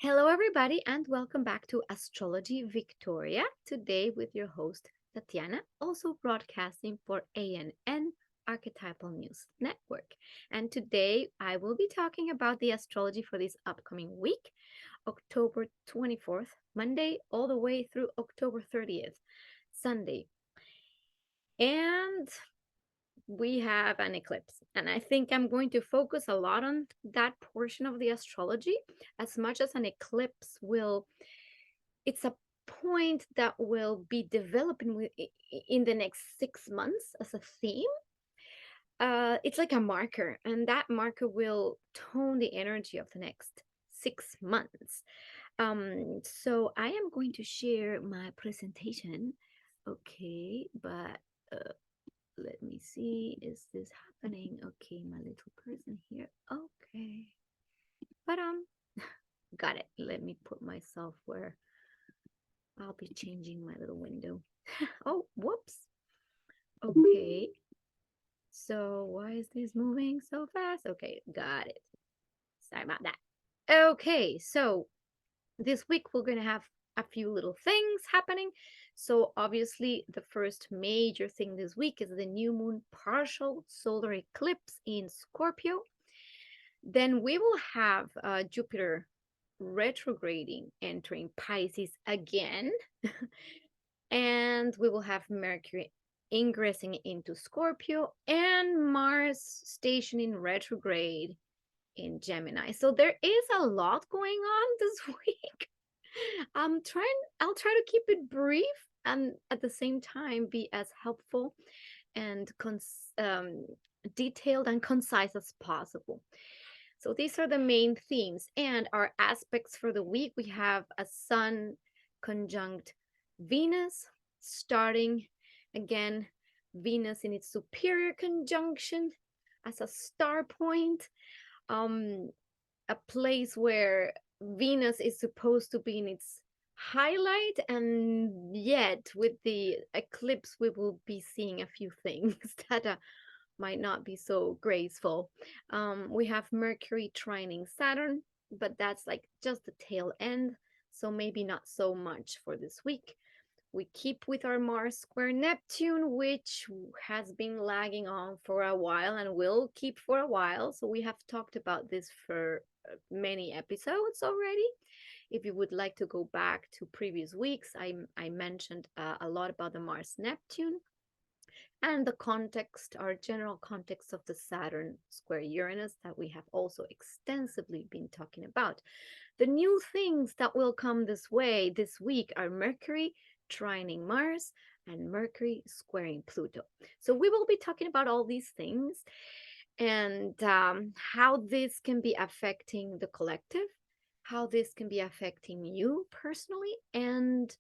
Hello, everybody, and welcome back to Astrology Victoria. Today, with your host Tatiana, also broadcasting for ANN Archetypal News Network. And today, I will be talking about the astrology for this upcoming week, October 24th, Monday, all the way through October 30th, Sunday. And we have an eclipse. And I think I'm going to focus a lot on that portion of the astrology as much as an eclipse will. It's a point that will be developing in the next 6 months as a theme. It's like a marker, and that marker will tone the energy of the next 6 months. So I am going to share my presentation. Okay, but let me see, is this happening? Okay, my little person here. Okay, but got it. Let me put myself where I'll be changing my little window. Oh, whoops. Okay, so why is this moving so fast? Okay, got it. Sorry about that. Okay, so this week we're gonna have a few little things happening. So obviously the first major thing this week is the new moon partial solar eclipse in Scorpio. Then we will have Jupiter retrograding entering Pisces again. And we will have Mercury ingressing into Scorpio and Mars stationing retrograde in Gemini. So there is a lot going on this week. I'll try to keep it brief and at the same time be as helpful and detailed and concise as possible. So these are the main themes and our aspects for the week. We have a Sun conjunct Venus starting again, Venus in its superior conjunction as a star point, a place where Venus is supposed to be in its highlight, and yet with the eclipse we will be seeing a few things that might not be so graceful. We have Mercury trining Saturn, but that's like just the tail end, so maybe not so much for this week. We keep with our Mars square Neptune, which has been lagging on for a while and will keep for a while. So we have talked about this for many episodes already. If you would like to go back to previous weeks, I mentioned a lot about the Mars Neptune and the context, our general context of the Saturn square Uranus that we have also extensively been talking about. The new things that will come this way this week are Mercury trining Mars and Mercury squaring Pluto. So we will be talking about all these things and how this can be affecting the collective, how this can be affecting you personally, and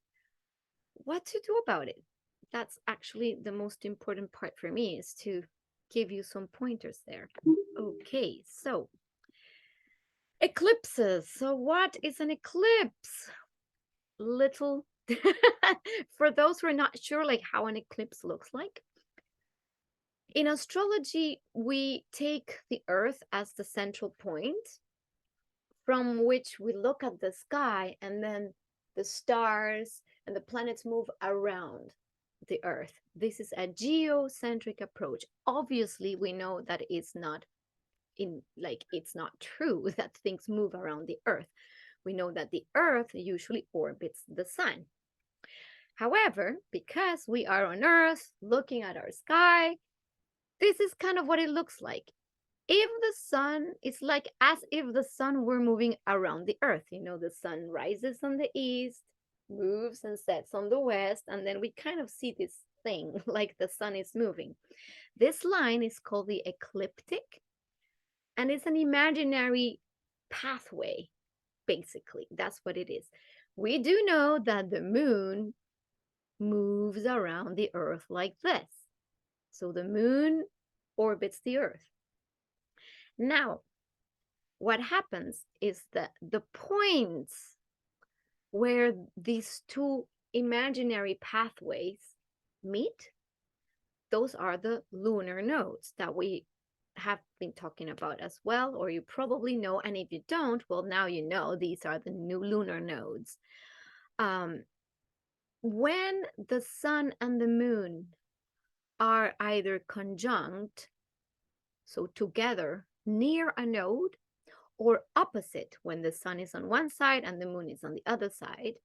what to do about it. That's actually the most important part for me, is to give you some pointers there. Okay, so eclipses. So what is an eclipse? Little for those who are not sure like how an eclipse looks like. In astrology, we take the earth as the central point from which we look at the sky, and then the stars and the planets move around the earth. This is a geocentric approach. Obviously, we know that it's not true that things move around the earth. We know that the earth usually orbits the sun. However, because we are on earth looking at our sky, this is kind of what it looks like. If the sun, it's like as if the sun were moving around the earth. You know, the sun rises on the east, moves and sets on the west, and then we kind of see this thing like the sun is moving. This line is called the ecliptic, and it's an imaginary pathway, basically. That's what it is. We do know that the moon moves around the earth like this. So the moon orbits the earth. Now, what happens is that the points where these two imaginary pathways meet, those are the lunar nodes that we have been talking about as well, or you probably know. And if you don't, well, now you know these are the new lunar nodes. Um, when the sun and the moon are either conjunct, so together near a node, or opposite when the sun is on one side and the moon is on the other side,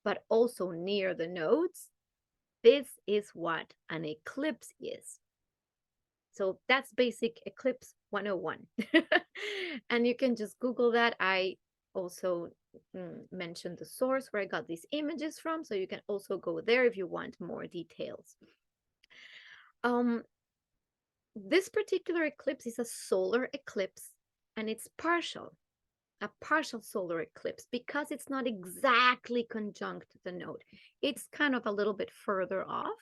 but also near the nodes, this is what an eclipse is. So that's basic eclipse 101. And you can just Google that. I also mentioned the source where I got these images from, so you can also go there if you want more details. This particular eclipse is a solar eclipse, and it's partial, a partial solar eclipse, because it's not exactly conjunct the node. It's kind of a little bit further off.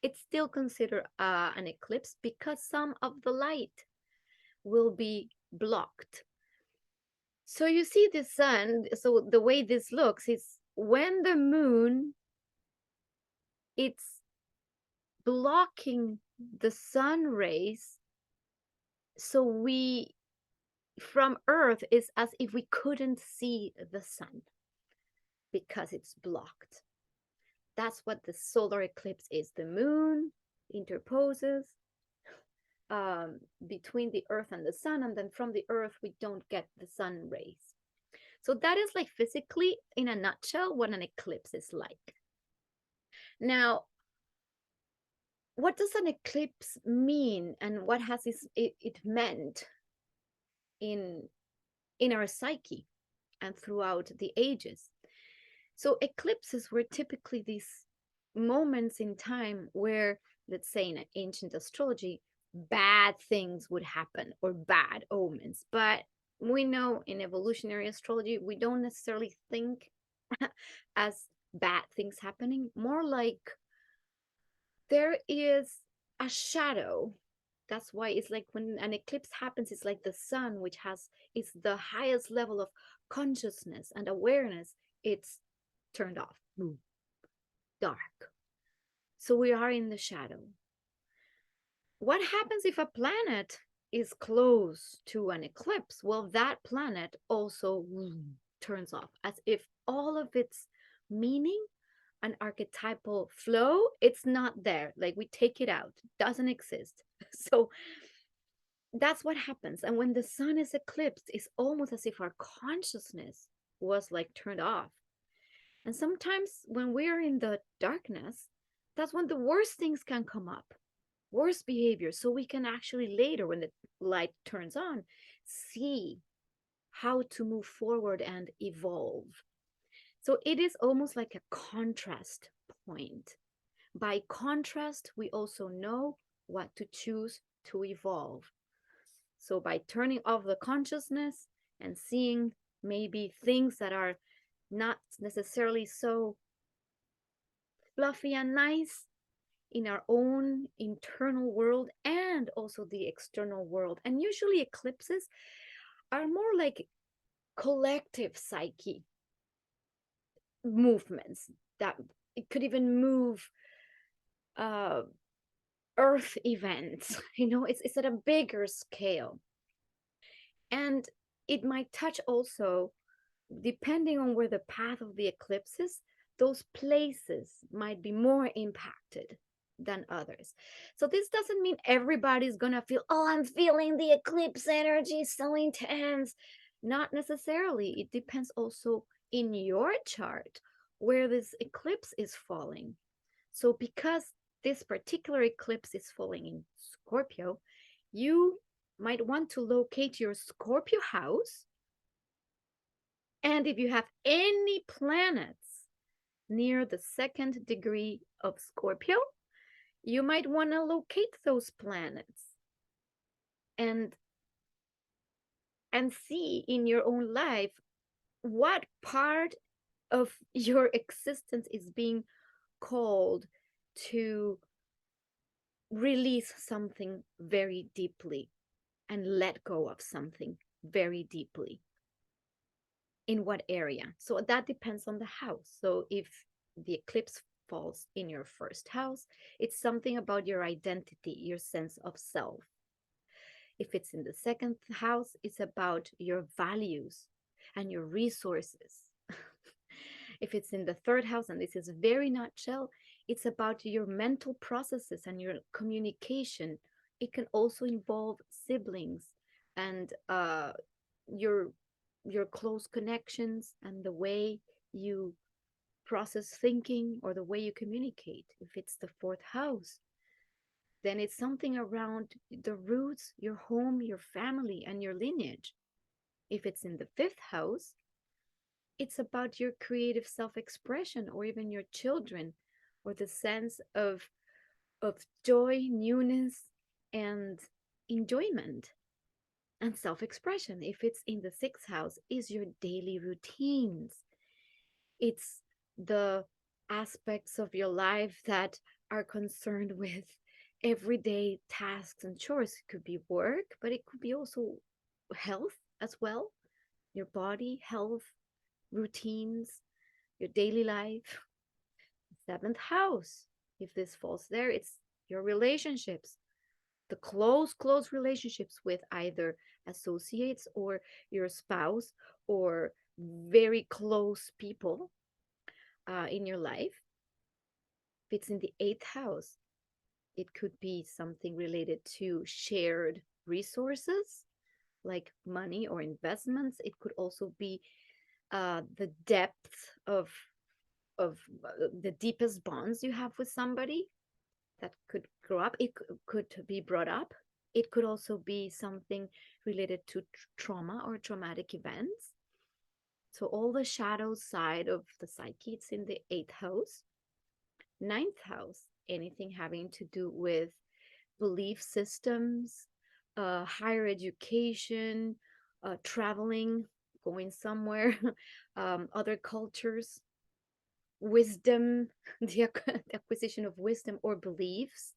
It's still considered an eclipse because some of the light will be blocked. So you see the sun, so the way this looks is when the moon, it's blocking the sun rays, so we from Earth is as if we couldn't see the sun because it's blocked. That's what the solar eclipse is. The moon interposes between the Earth and the sun, and then from the Earth we don't get the sun rays. So that is like physically, in a nutshell, what an eclipse is like. Now, what does an eclipse mean, and what has it meant in our psyche and throughout the ages? So eclipses were typically these moments in time where, let's say in ancient astrology, bad things would happen or bad omens. But we know in evolutionary astrology, we don't necessarily think as bad things happening, more like there is a shadow. That's why it's like when an eclipse happens, it's like the sun, which has, it's the highest level of consciousness and awareness, it's turned off, dark. So we are in the shadow. What happens if a planet is close to an eclipse? Well, that planet also turns off, as if all of its meaning and archetypal flow, it's not there. Like we take it out, doesn't exist. So that's what happens. And when the sun is eclipsed, it's almost as if our consciousness was like turned off. And sometimes when we're in the darkness, that's when the worst things can come up, worst behavior. So we can actually later, when the light turns on, see how to move forward and evolve. So it is almost like a contrast point. By contrast, we also know what to choose to evolve. So by turning off the consciousness and seeing maybe things that are not necessarily so fluffy and nice in our own internal world and also the external world. And usually eclipses are more like collective psyche movements that it could even move uh, earth events. It's at a bigger scale. And it might touch also, depending on where the path of the eclipse is, those places might be more impacted than others. So this doesn't mean everybody's gonna feel, oh, I'm feeling the eclipse energy so intense. Not necessarily. It depends also in your chart where this eclipse is falling. So because this particular eclipse is falling in Scorpio, you might want to locate your Scorpio house. And if you have any planets near the second degree of Scorpio, you might want to locate those planets and see in your own life what part of your existence is being called to release something very deeply and let go of something very deeply. In what area? So that depends on the house. So if the eclipse falls in your first house, it's something about your identity, your sense of self. If it's in the second house, it's about your values and your resources. If it's in the third house, and this is very nutshell, it's about your mental processes and your communication. It can also involve siblings and your your close connections and the way you process thinking or the way you communicate. If it's the fourth house, then it's something around the roots, your home, your family, and your lineage. If it's in the fifth house, it's about your creative self expression or even your children or the sense of joy, newness, and enjoyment and self expression. If it's in the sixth house, is your daily routines. It's the aspects of your life that are concerned with everyday tasks and chores. It could be work, but it could be also health as well, your body, health, routines, your daily life. Seventh house, if this falls there, it's your relationships, the close relationships with either associates or your spouse or very close people in your life. If it's in the eighth house, it could be something related to shared resources like money or investments. It could also be the depth of the deepest bonds you have with somebody that could grow up. It could be brought up. It could also be something related to trauma or traumatic events. So all the shadow side of the psyche, it's in the eighth house. Ninth house, anything having to do with belief systems, higher education, traveling, going somewhere, other cultures, wisdom, the acquisition of wisdom or beliefs.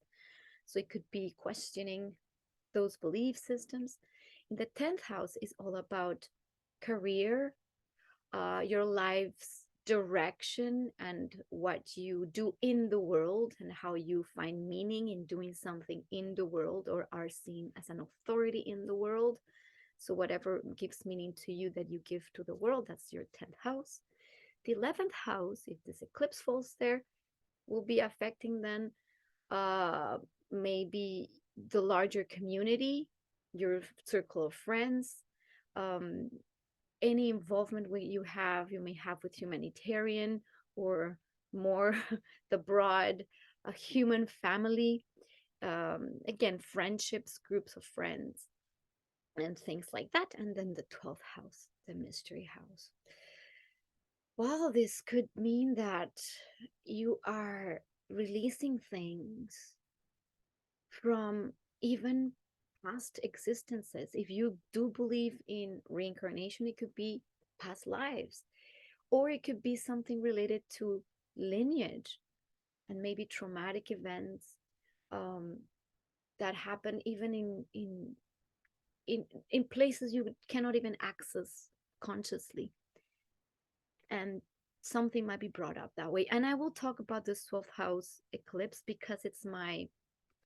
So it could be questioning those belief systems. In the 10th house is all about career, your life's direction, and what you do in the world, and how you find meaning in doing something in the world or are seen as an authority in the world. So, whatever gives meaning to you that you give to the world, that's your 10th house. The 11th house, if this eclipse falls there, will be affecting then uh, maybe the larger community, your circle of friends, um, any involvement you may have with humanitarian or more the broad human family. Again, friendships, groups of friends, and things like that. And then the 12th house, the mystery house. Well, this could mean that you are releasing things from even past existences. If you do believe in reincarnation, it could be past lives, or it could be something related to lineage and maybe traumatic events um, that happen even in places you cannot even access consciously, and something might be brought up that way. And I will talk about this 12th house eclipse because it's my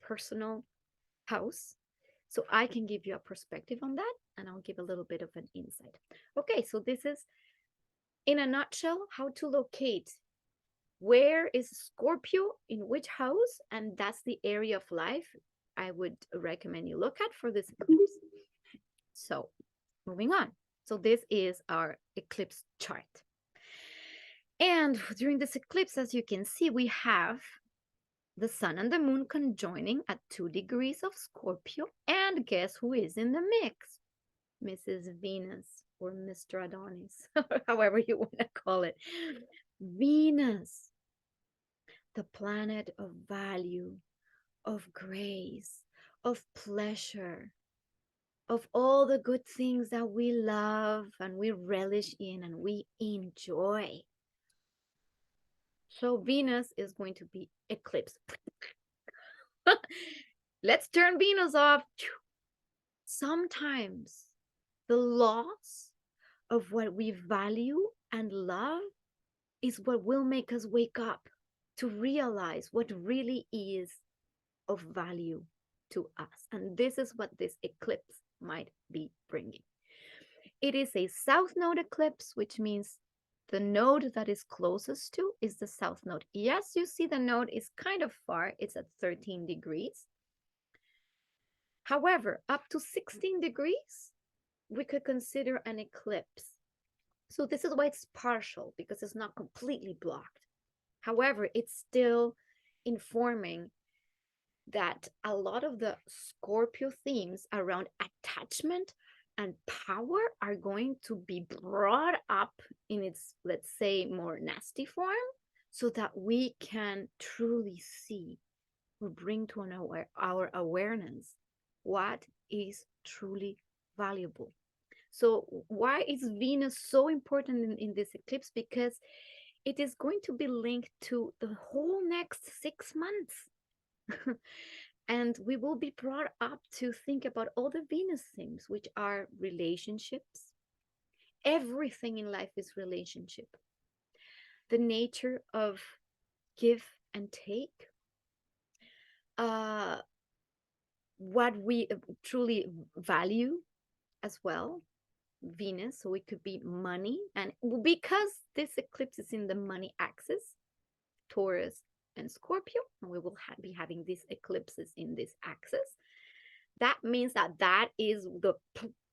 personal house. So I can give you a perspective on that, and I'll give a little bit of an insight. Okay, so this is in a nutshell how to locate where is Scorpio in which house, and that's the area of life I would recommend you look at for this eclipse. So moving on. So this is our eclipse chart. And during this eclipse, as you can see, we have the sun and the moon conjoining at 2 degrees of Scorpio. And guess who is in the mix? Mrs. Venus or Mr. Adonis, however you want to call it. Venus, the planet of value, of grace, of pleasure, of all the good things that we love and we relish in and we enjoy. So Venus is going to be eclipsed. Let's turn Venus off. Sometimes the loss of what we value and love is what will make us wake up to realize what really is of value. to us. And this is what this eclipse might be bringing. It is a south node eclipse, which means the node that is closest to is the south node. Yes, you see the node is kind of far. It's at 13 degrees. However, up to 16 degrees, we could consider an eclipse. So this is why it's partial, because it's not completely blocked. However, it's still informing that a lot of the Scorpio themes around attachment and power are going to be brought up in its, let's say, more nasty form, so that we can truly see or bring to our awareness what is truly valuable. So why is Venus so important in this eclipse? Because it is going to be linked to the whole next 6 months. And we will be brought up to think about all the Venus themes, which are relationships. Everything in life is relationship. The nature of give and take. What we truly value as well. Venus, so it could be money. And because this eclipse is in the money axis, Taurus and Scorpio, and we will be having these eclipses in this axis. That means that is the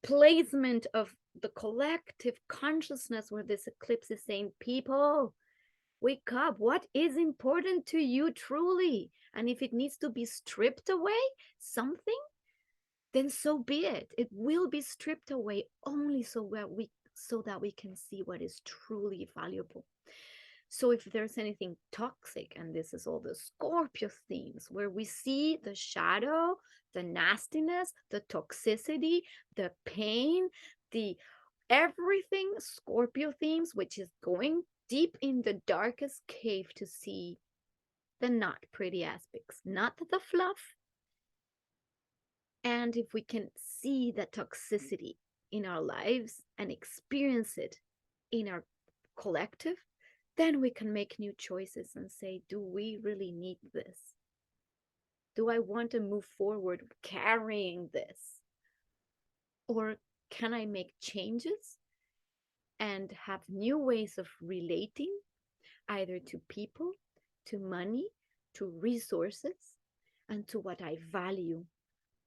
placement of the collective consciousness, where this eclipse is saying, people, wake up. What is important to you truly? And if it needs to be stripped away, something, then so be it. It will be stripped away only so that we can see what is truly valuable. So if there's anything toxic, and this is all the Scorpio themes, where we see the shadow, the nastiness, the toxicity, the pain, the everything Scorpio themes, which is going deep in the darkest cave to see the not pretty aspects, not the fluff. And if we can see the toxicity in our lives and experience it in our collective, then we can make new choices and say, do we really need this? Do I want to move forward carrying this? Or can I make changes and have new ways of relating, either to people, to money, to resources, and to what I value?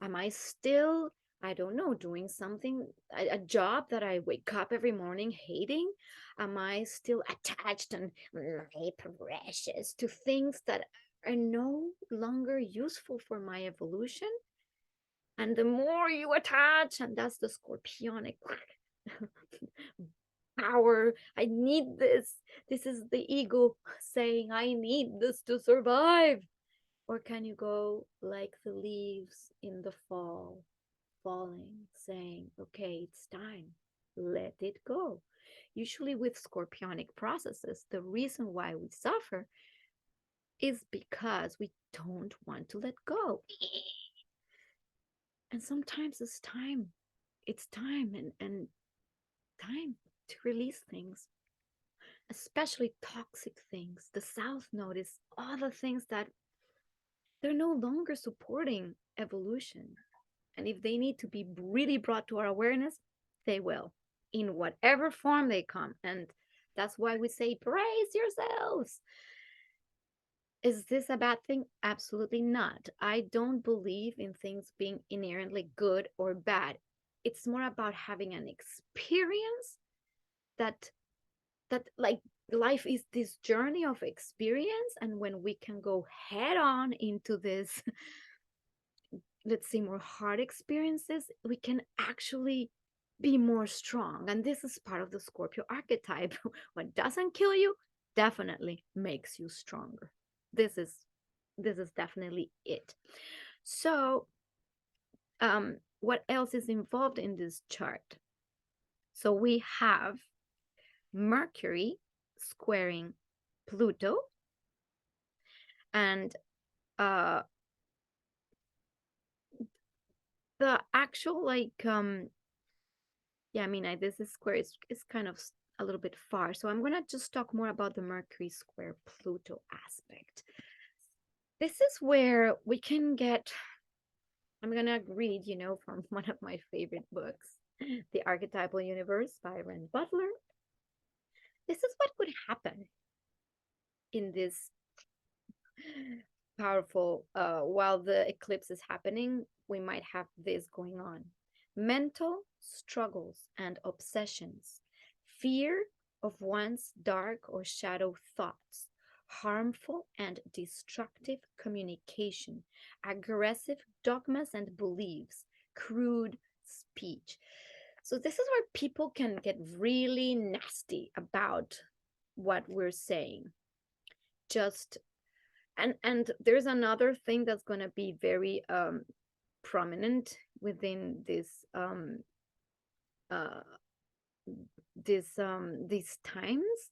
Am I still, I don't know, doing something, a job that I wake up every morning hating? Am I still attached and my precious to things that are no longer useful for my evolution? And the more you attach, and that's the scorpionic power, I need this. This is the ego saying, I need this to survive. Or can you go like the leaves in the fall, falling, saying, okay, it's time, let it go? Usually with scorpionic processes, the reason why we suffer is because we don't want to let go. And sometimes it's time. It's time and time to release things, especially toxic things. The South Node is all the things that they're no longer supporting evolution. And if they need to be really brought to our awareness, they will, in whatever form they come. And that's why we say, praise yourselves. Is this a bad thing? Absolutely not. I don't believe in things being inherently good or bad. It's more about having an experience that like life is this journey of experience, and when we can go head on into this let's say more hard experiences, we can actually be more strong. And this is part of the Scorpio archetype. What doesn't kill you definitely makes you stronger. This is definitely it. So what else is involved in this chart? So we have Mercury squaring Pluto, and the actual yeah, I mean, this is square is kind of a little bit far, so I'm gonna just talk more about the Mercury square Pluto aspect. This is where we can get I'm gonna read, from one of my favorite books, The Archetypal Universe by Ren Butler. This is what could happen in this powerful, while the eclipse is happening, we might have this going on: mental struggles and obsessions, fear of one's dark or shadow thoughts, harmful and destructive communication, aggressive dogmas and beliefs, crude speech. So this is where people can get really nasty about what we're saying. Just and there's another thing that's going to be very prominent within uh these times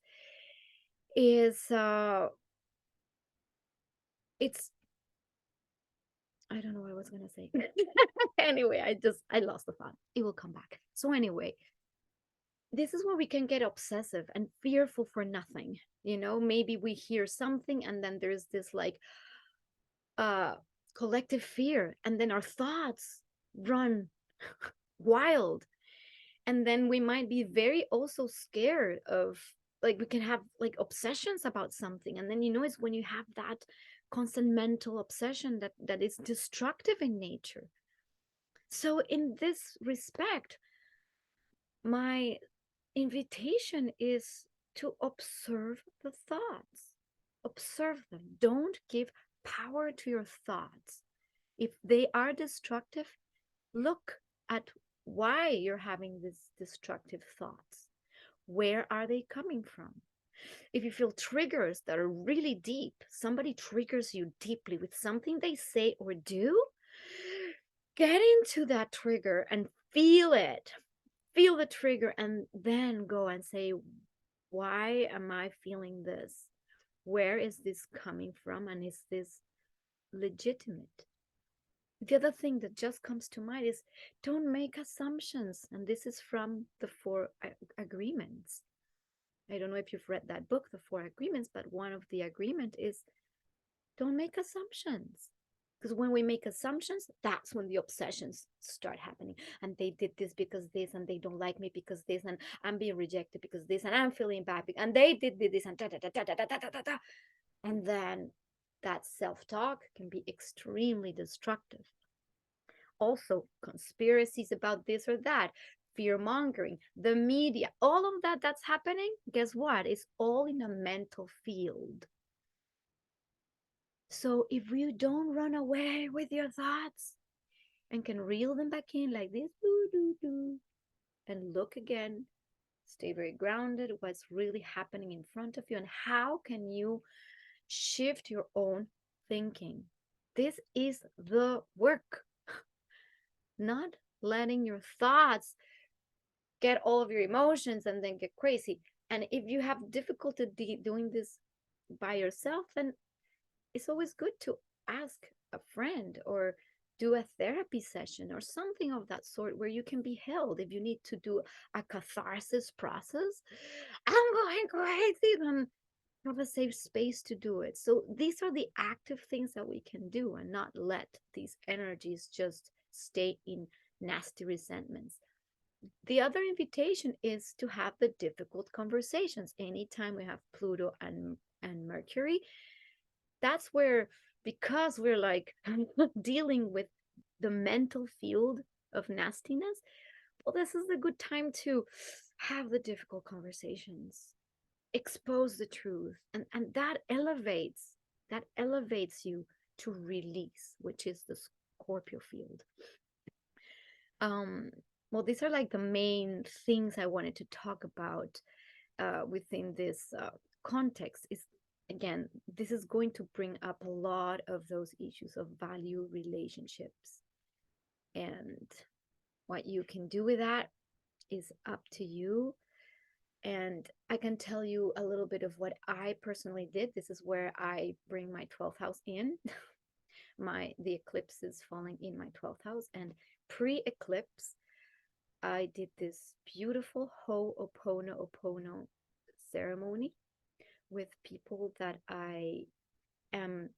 is it's I don't know what I was going to say. Anyway, I lost the thought. It will come back. So anyway, this is where we can get obsessive and fearful for nothing. Maybe we hear something and then there's this like uh collective fear, and then our thoughts run wild, and then we might be very also scared of, like, we can have like obsessions about something, and then it's when you have that constant mental obsession that is destructive in nature. So in this respect, my invitation is to observe the thoughts. Observe them. Don't give power to your thoughts. If they are destructive, look at why you're having these destructive thoughts. Where are they coming from? If you feel triggers that are really deep, somebody triggers you deeply with something they say or do, get into that trigger and feel it. Feel the trigger and then go and say, why am I feeling this? Where is this coming from? And is this legitimate? The other thing that just comes to mind is, don't make assumptions. And this is from the Four Agreements. I don't know if you've read that book, The Four Agreements, but one of the agreement is, don't make assumptions. Because when we make assumptions, that's when the obsessions start happening. And they did this because this, and they don't like me because this, and I'm being rejected because this, and I'm feeling bad, and they did this, and da da da da da da da da da. And then that self-talk can be extremely destructive. Also, conspiracies about this or that, fear mongering, the media, all of that that's happening, guess what? It's all in a mental field. So if you don't run away with your thoughts and can reel them back in like this, doo, doo, doo, and look again, stay very grounded, what's really happening in front of you, and how can you shift your own thinking. This is the work, not letting your thoughts get all of your emotions and then get crazy. And if you have difficulty doing this by yourself, then it's always good to ask a friend or do a therapy session or something of that sort where you can be held. If you need to do a catharsis process, I'm going crazy, then have a safe space to do it. So these are the active things that we can do and not let these energies just stay in nasty resentments. The other invitation is to have the difficult conversations. Anytime we have Pluto and Mercury, that's where, because we're like dealing with the mental field of nastiness, well, this is a good time to have the difficult conversations, expose the truth, and that elevates you to release, which is the Scorpio field. um well, these are like the main things I wanted to talk about within this context. Is, again, this is going to bring up a lot of those issues of value relationships, and what you can do with that is up to you. And I can tell you a little bit of what I personally did. This is where I bring my 12th house in. The eclipse is falling in my 12th house, and pre-eclipse I did this beautiful Ho'oponopono ceremony with people that I am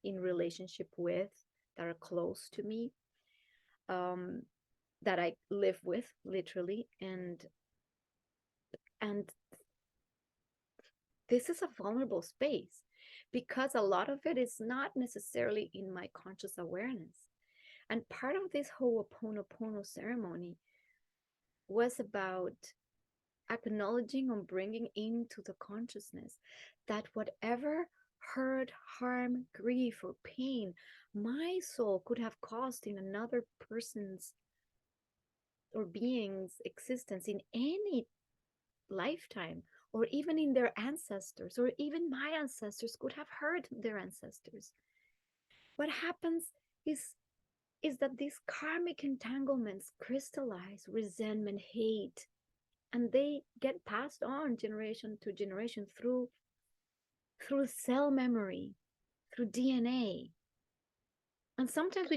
in relationship with, that are close to me. um, that I live with literally, and this is a vulnerable space because a lot of it is not necessarily in my conscious awareness. And part of this whole Ho'oponopono ceremony was about acknowledging and bringing into the consciousness that whatever hurt, harm, grief, or pain my soul could have caused in another person's or being's existence in any lifetime, or even in their ancestors, or even my ancestors could have hurt their ancestors. What happens is is that these karmic entanglements crystallize resentment, hate, and they get passed on generation to generation through cell memory, through DNA. And sometimes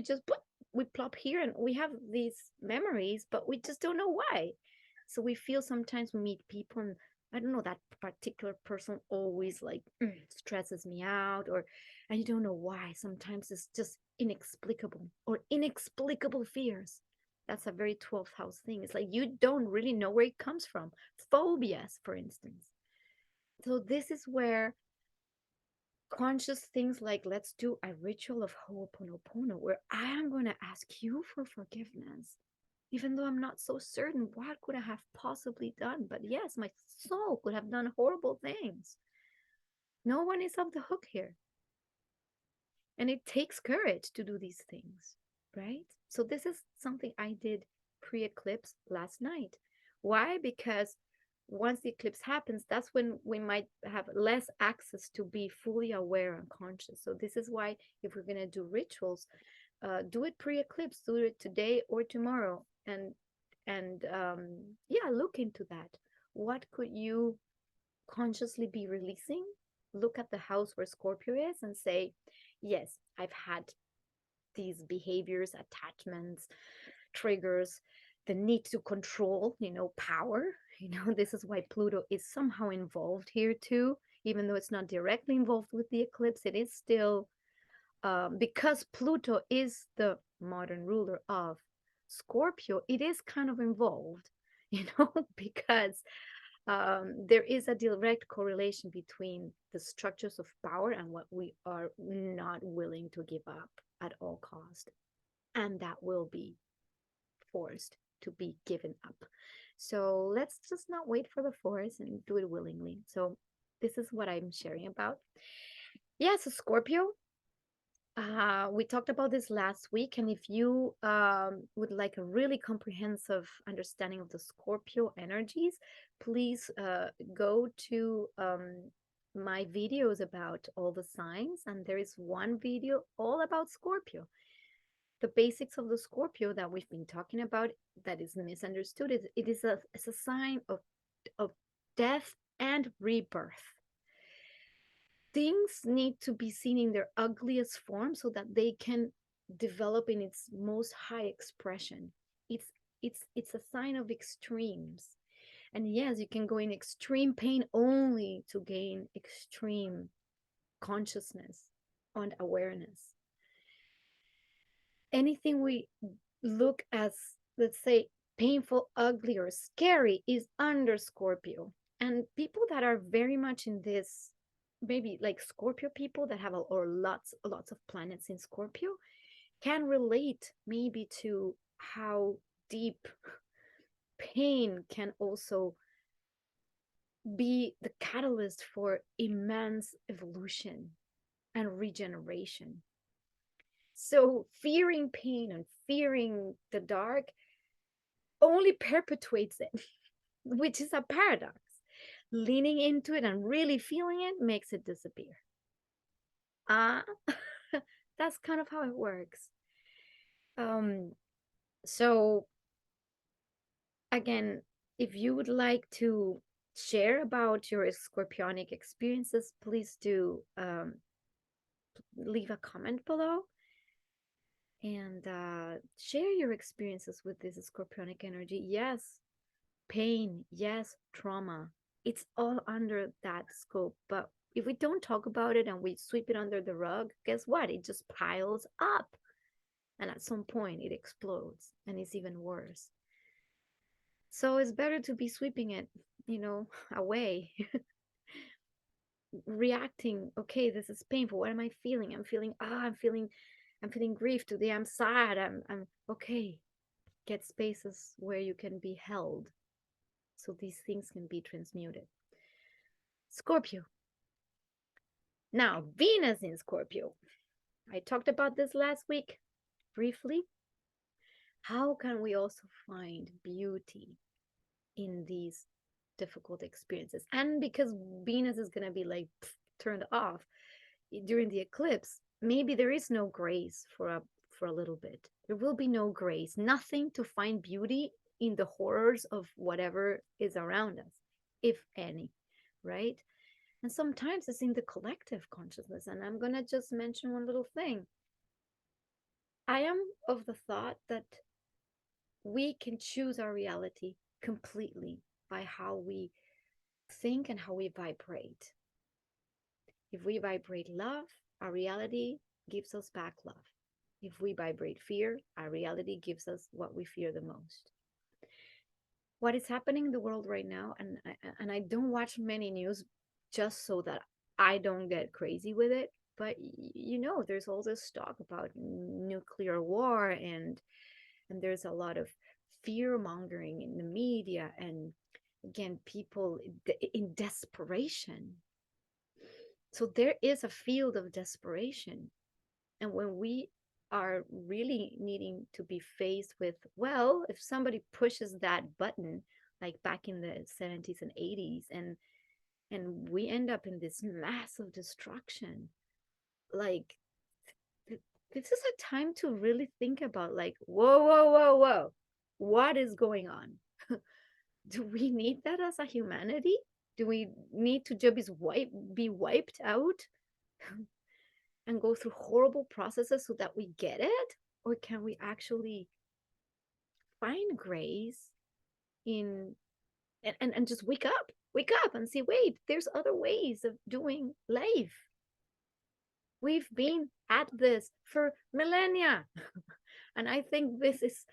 we plop here and we have these memories, but we just don't know why. So we feel sometimes we meet people and I don't know, that particular person always like stresses me out, or and you don't know why. Sometimes it's just inexplicable or inexplicable fears. That's a very 12th house thing. It's like you don't really know where it comes from. Phobias, for instance. So this is where conscious things like let's do a ritual of Ho'oponopono where I am going to ask you for forgiveness, even though I'm not so certain what could I have possibly done. But yes, my soul could have done horrible things. No one is off the hook here. And it takes courage to do these things, right? So this is something I did pre-eclipse last night. Why? Because once the eclipse happens, that's when we might have less access to be fully aware and conscious. So this is why if we're going to do rituals, do it pre-eclipse, do it today or tomorrow, and yeah, look into that. What could you consciously be releasing? Look at the house where Scorpio is and say, yes, I've had these behaviors, attachments, triggers, the need to control, power. This is why Pluto is somehow involved here too. Even though it's not directly involved with the eclipse, it is still, because Pluto is the modern ruler of Scorpio, it is kind of involved, because there is a direct correlation between the structures of power and what we are not willing to give up at all cost, and that will be forced to be given up. So let's just not wait for the force and do it willingly. So this is what I'm sharing about. Yeah, so Scorpio, we talked about this last week, and if you would like a really comprehensive understanding of the Scorpio energies, please go to my videos about all the signs, and there is one video all about Scorpio. The basics of the Scorpio that we've been talking about that is misunderstood is it's a sign of death and rebirth. Things need to be seen in their ugliest form so that they can develop in its most high expression. It's a sign of extremes. And yes, you can go in extreme pain only to gain extreme consciousness and awareness. Anything we look as, let's say, painful, ugly, or scary is under Scorpio. And people that are very much in this, maybe like Scorpio people that have or lots of planets in Scorpio, can relate maybe to how deep pain can also be the catalyst for immense evolution and regeneration. So fearing pain and fearing the dark only perpetuates it, which is a paradox. Leaning into it and really feeling it makes it disappear. Ah, that's kind of how it works. Um, so again, if you would like to share about your scorpionic experiences, please do leave a comment below and share your experiences with this scorpionic energy. Yes, pain, yes, trauma. It's all under that scope. But if we don't talk about it and we sweep it under the rug, guess what? It just piles up. And at some point, it explodes and it's even worse. So it's better to be sweeping it, away, reacting. Okay, this is painful. What am I feeling? I'm feeling grief today. I'm sad. I'm okay. Get spaces where you can be held so these things can be transmuted. Scorpio. Now, Venus in Scorpio. I talked about this last week briefly. How can we also find beauty in these difficult experiences? And because Venus is going to be like turned off during the eclipse, maybe there is no grace for a little bit. There will be no grace, nothing to find beauty in the horrors of whatever is around us, if any, right? And sometimes it's in the collective consciousness. And I'm going to just mention one little thing. I am of the thought that we can choose our reality completely by how we think and how we vibrate. If we vibrate love, our reality gives us back love. If we vibrate fear, our reality gives us what we fear the most. What is happening in the world right now, and I don't watch many news just so that I don't get crazy with it, but there's all this talk about nuclear war, and there's a lot of fear mongering in the media, and again, people in desperation. So there is a field of desperation. And when we are really needing to be faced with, well, if somebody pushes that button, like back in the 70s and 80s, and we end up in this massive destruction, like this is a time to really think about, like, whoa, whoa, whoa, whoa, what is going on? Do we need that as a humanity? Do we need to just be wiped out and go through horrible processes so that we get it? Or can we actually find grace in and just wake up and see, wait, there's other ways of doing life. We've been at this for millennia. And I think this is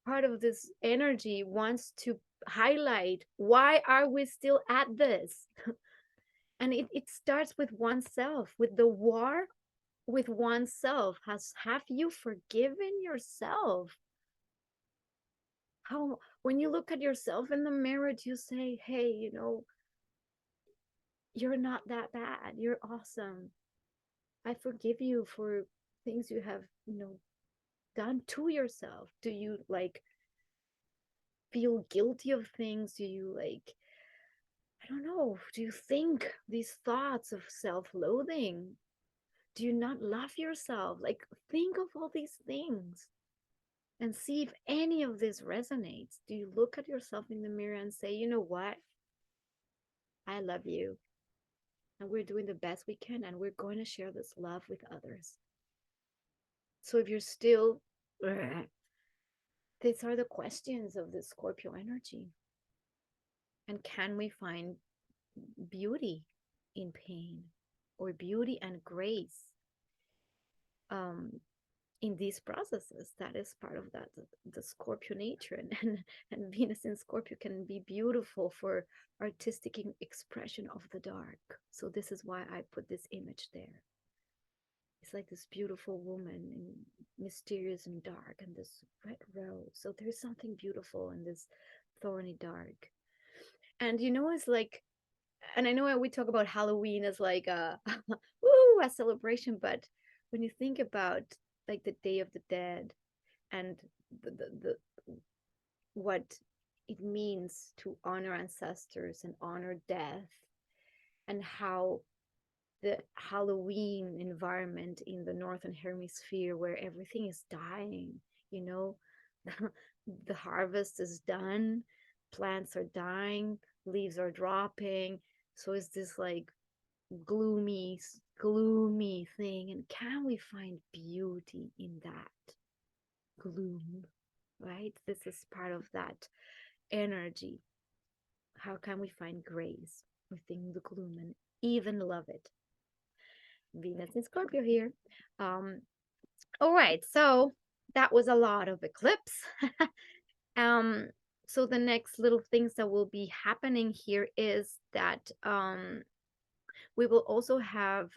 part of this energy wants to highlight, why are we still at this? And it starts with oneself, with the war with oneself. Have you forgiven yourself? How, when you look at yourself in the mirror, do you say, hey, you're not that bad, you're awesome, I forgive you for things you have done to yourself? Do you like feel guilty of things? Do you like, I don't know, do you think these thoughts of self-loathing? Do you not love yourself? Like, think of all these things and see if any of this resonates. Do you look at yourself in the mirror and say, you know what? I love you. And we're doing the best we can, and we're going to share this love with others. So if you're still, these are the questions of the Scorpio energy. And can we find beauty in pain, or beauty and grace in these processes? That is part of that, the Scorpio nature. And Venus in Scorpio can be beautiful for artistic expression of the dark. So this is why I put this image there. It's like this beautiful woman, and mysterious and dark, and this red rose. So there's something beautiful in this thorny dark. And it's like, and I know we talk about Halloween as like a a celebration, but when you think about like the Day of the Dead, and the what it means to honor ancestors and honor death, and how the Halloween environment in the northern hemisphere, where everything is dying, you know, the harvest is done, plants are dying, leaves are dropping. So it's this like gloomy, gloomy thing. And can we find beauty in that gloom? Right? This is part of that energy. How can we find grace within the gloom and even love it? Venus in Scorpio here. All right, so that was a lot of eclipse. um, so the next little things that will be happening here is that we will also have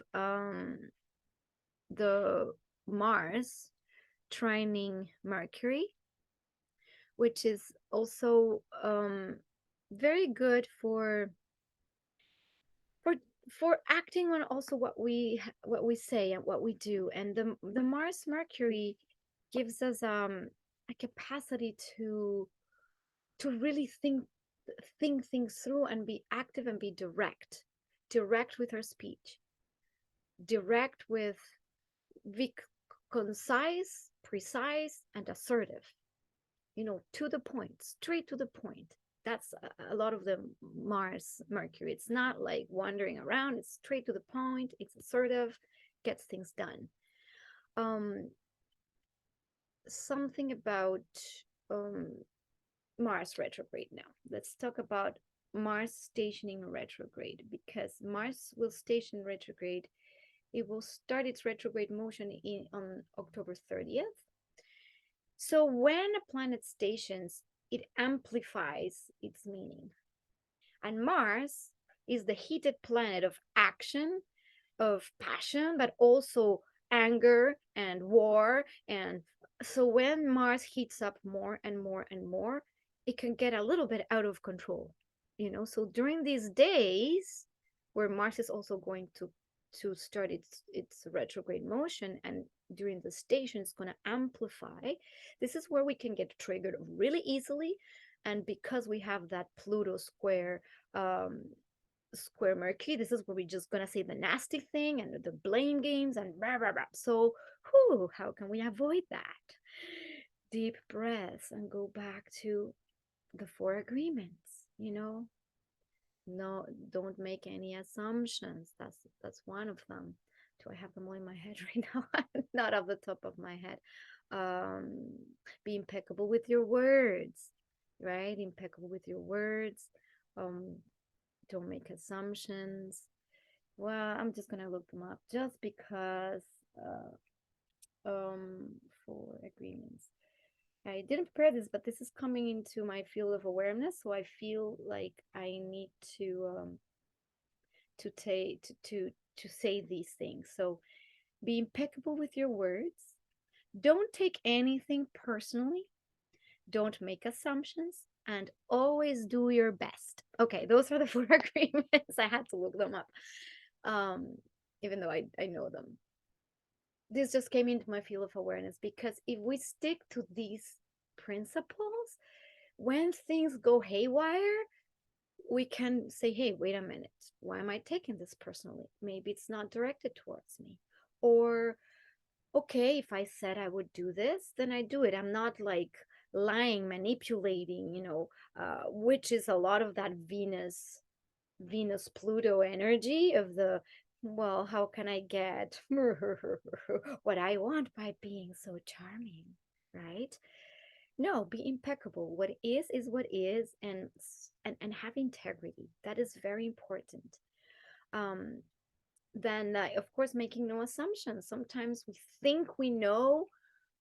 the Mars trining Mercury, which is also very good for for acting on also what we say and what we do. And the Mars Mercury gives us a capacity to really think things through and be active and be direct with our speech, direct with be concise, precise, and assertive, to the point, straight to the point. That's a lot of the Mars Mercury. It's not like wandering around, it's straight to the point, it's assertive, gets things done. um Something about um Mars retrograde now. Let's talk about Mars stationing retrograde, because Mars will station retrograde. It will start its retrograde motion on October 30th. So when a planet stations, it amplifies its meaning. And Mars is the heated planet of action, of passion, but also anger and war. And so when Mars heats up more and more and more, it can get a little bit out of control. So during these days where Mars is also going to start its retrograde motion, and during the station it's going to amplify, this is where we can get triggered really easily. And because we have that Pluto um square Mercury, this is where we're just gonna say the nasty thing and the blame games and rah rah rah. So, how can we avoid that? Deep breaths and go back to the four agreements. No, don't make any assumptions. That's one of them. Do I have them all in my head right now? Not off the top of my head. Um, be impeccable with your words, right? Impeccable with your words. Um, don't make assumptions. Well, I'm just gonna look them up just because um for agreements. I didn't prepare this, but this is coming into my field of awareness, so I feel like I need to take to say these things. So be impeccable with your words. Don't take anything personally. Don't make assumptions, and always do your best. Okay, those are the four agreements. I had to look them up, um, even though I know them. This just came into my field of awareness, because if we stick to these principles, when things go haywire, we can say, hey, wait a minute, why am I taking this personally? Maybe it's not directed towards me. Or, okay, if I said I would do this, then I do it. I'm not like lying, manipulating, which is a lot of that Venus Pluto energy of the, well, how can I get what I want by being so charming, right? No, be impeccable. What is what is, and have integrity. That is very important. Um, then, of course, making no assumptions. Sometimes we think we know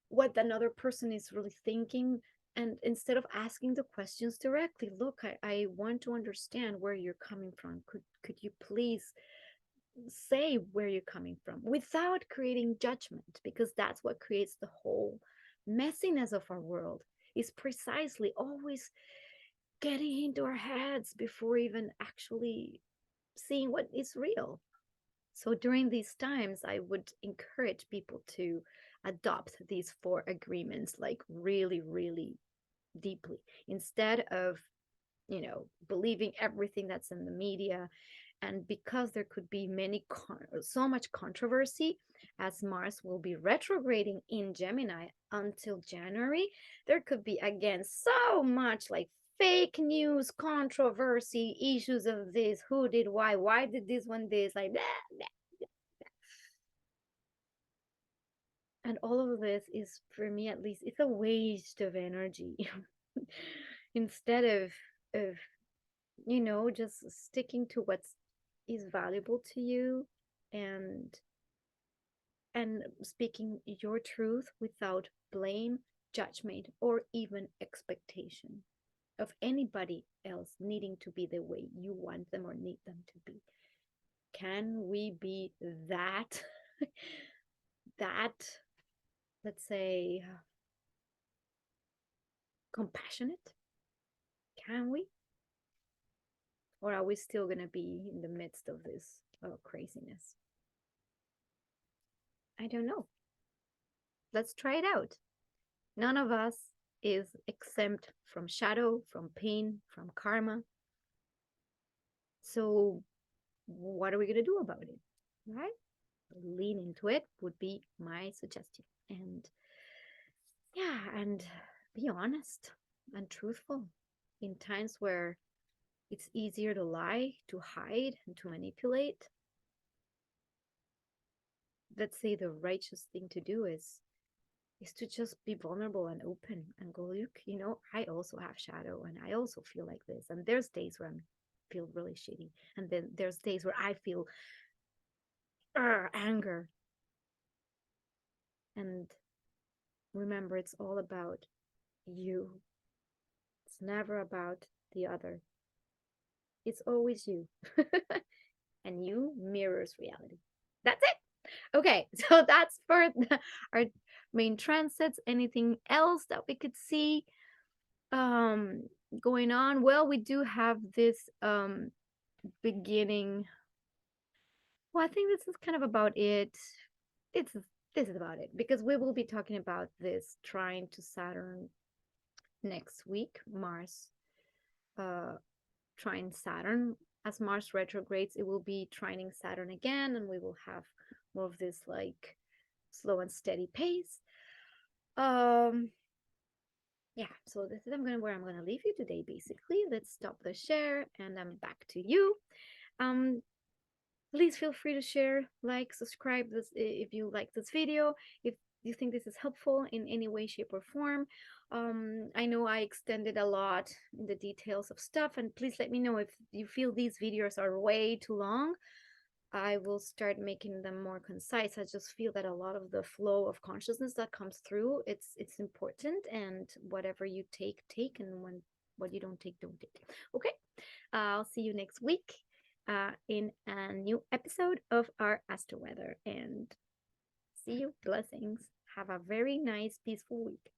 what another person is really thinking, and instead of asking the questions directly, look, I want to understand where you're coming from. Could you please say where you're coming from without creating judgment? Because that's what creates the whole messiness of our world, is precisely always getting into our heads before even actually seeing what is real. So during these times, I would encourage people to adopt these four agreements like really, really deeply, instead of, believing everything that's in the media. And because there could be so much controversy, as Mars will be retrograding in Gemini until January, there could be again so much like fake news, controversy, issues of this, who did why did this one this, like blah, blah. And all of this is, for me at least, it's a waste of energy. Instead of just sticking to what is valuable to you, and and speaking your truth without blame, judgment, or even expectation of anybody else needing to be the way you want them or need them to be. Can we be that, that, let's say, compassionate? Can we? Or are we still going to be in the midst of this craziness? I don't know. Let's try it out. None of us is exempt from shadow, from pain, from karma. So, what are we going to do about it? Right? Lean into it would be my suggestion. And yeah, and be honest and truthful in times where it's easier to lie, to hide, and to manipulate. Let's say the righteous thing to do is to just be vulnerable and open and go, look, I also have shadow and I also feel like this. And there's days where I feel really shitty. And then there's days where I feel anger. And remember, it's all about you. It's never about the other. It's always you. And you mirrors reality. That's it. Okay, so that's for our main transits. Anything else that we could see um going on? Well, we do have this beginning. Well, I think this is kind of about it. It's this is about it because we will be talking about this trine to Saturn next week. Mars uh trine Saturn. As Mars retrogrades, it will be trining Saturn again, and we will have more of this like slow and steady pace. Um, yeah, so this is where I'm gonna leave you today. Basically, let's stop the share, and I'm back to you. Um, please feel free to share, like, subscribe this if you like this video. If you think this is helpful in any way, shape, or form. I know I extended a lot in the details of stuff, and please let me know if you feel these videos are way too long. I will start making them more concise. I just feel that a lot of the flow of consciousness that comes through, it's important, and whatever you take, and when what you don't take, don't take. Okay, I'll see you next week in a new episode of our Astro Weather, and see you. Blessings. Have a very nice, peaceful week.